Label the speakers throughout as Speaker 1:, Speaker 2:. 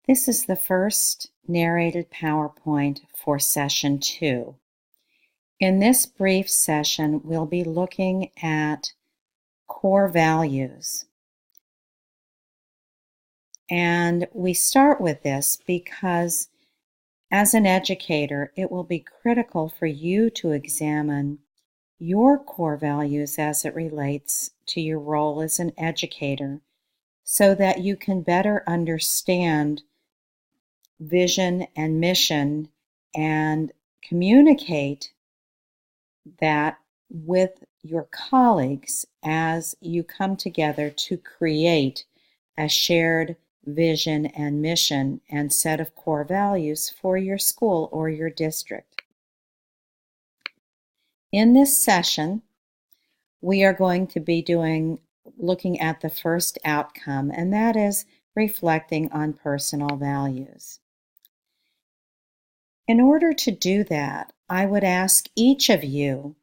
Speaker 1: This is the first narrated PowerPoint for Session 2. In this brief session, we'll be looking at core values. And we start with this because as an educator, it will be critical for you to examine your core values as it relates to your role as an educator so that you can better understand vision and mission and communicate that with your colleagues as you come together to create a shared vision and mission and set of core values for your school or your district. In this session, we are going to be looking at the first outcome, and that is reflecting on personal values. In order to do that, I would ask each of you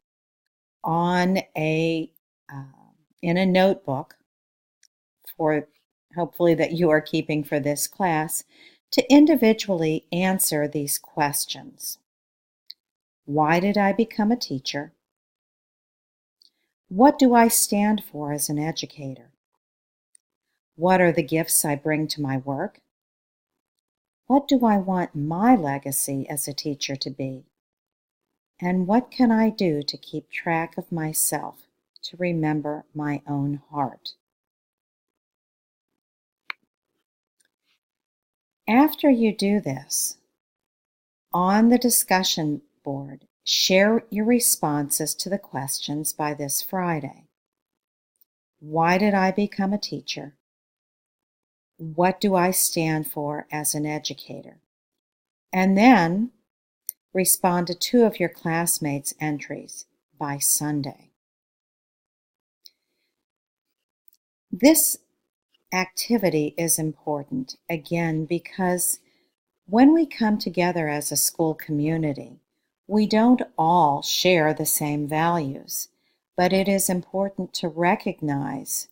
Speaker 1: in a notebook, for hopefully that you are keeping for this class, to individually answer these questions. Why did I become a teacher? What do I stand for as an educator? What are the gifts I bring to my work? What do I want my legacy as a teacher to be? And what can I do to keep track of myself, to remember my own heart? After you do this, on the discussion board, share your responses to the questions by this Friday. Why did I become a teacher? What do I stand for as an educator? And then respond to 2 of your classmates' entries by Sunday. This activity is important, again, because when we come together as a school community, we don't all share the same values, but it is important to recognize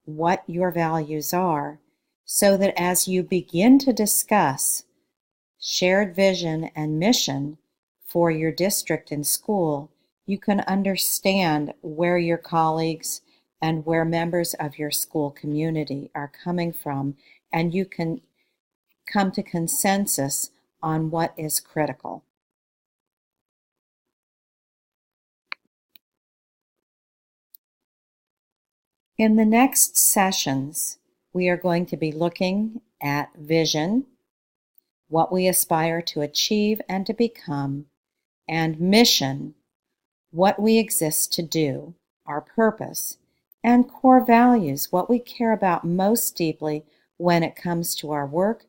Speaker 1: what your values are so that as you begin to discuss shared vision and mission for your district and school, you can understand where your colleagues and where members of your school community are coming from, and you can come to consensus on what is critical. In the next sessions, we are going to be looking at vision, what we aspire to achieve and to become, and mission, what we exist to do, our purpose, and core values, what we care about most deeply when it comes to our work,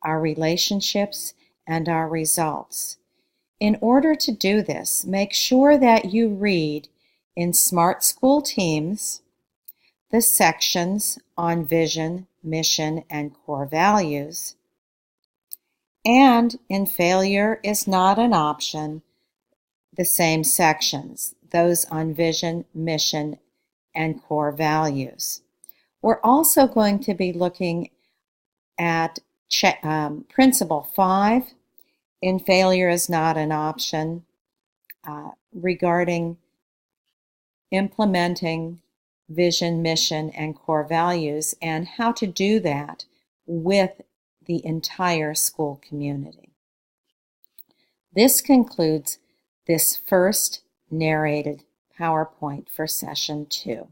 Speaker 1: our relationships, and our results. In order to do this, make sure that you read in Smart School Teams the sections on vision, mission, and core values, and in Failure is Not an Option, the same sections, those on vision, mission, and core values. We're also going to be looking at Principle 5, in Failure is Not an Option, regarding implementing vision, mission, and core values, and how to do that with the entire school community. This concludes this first narrated PowerPoint for Session 2.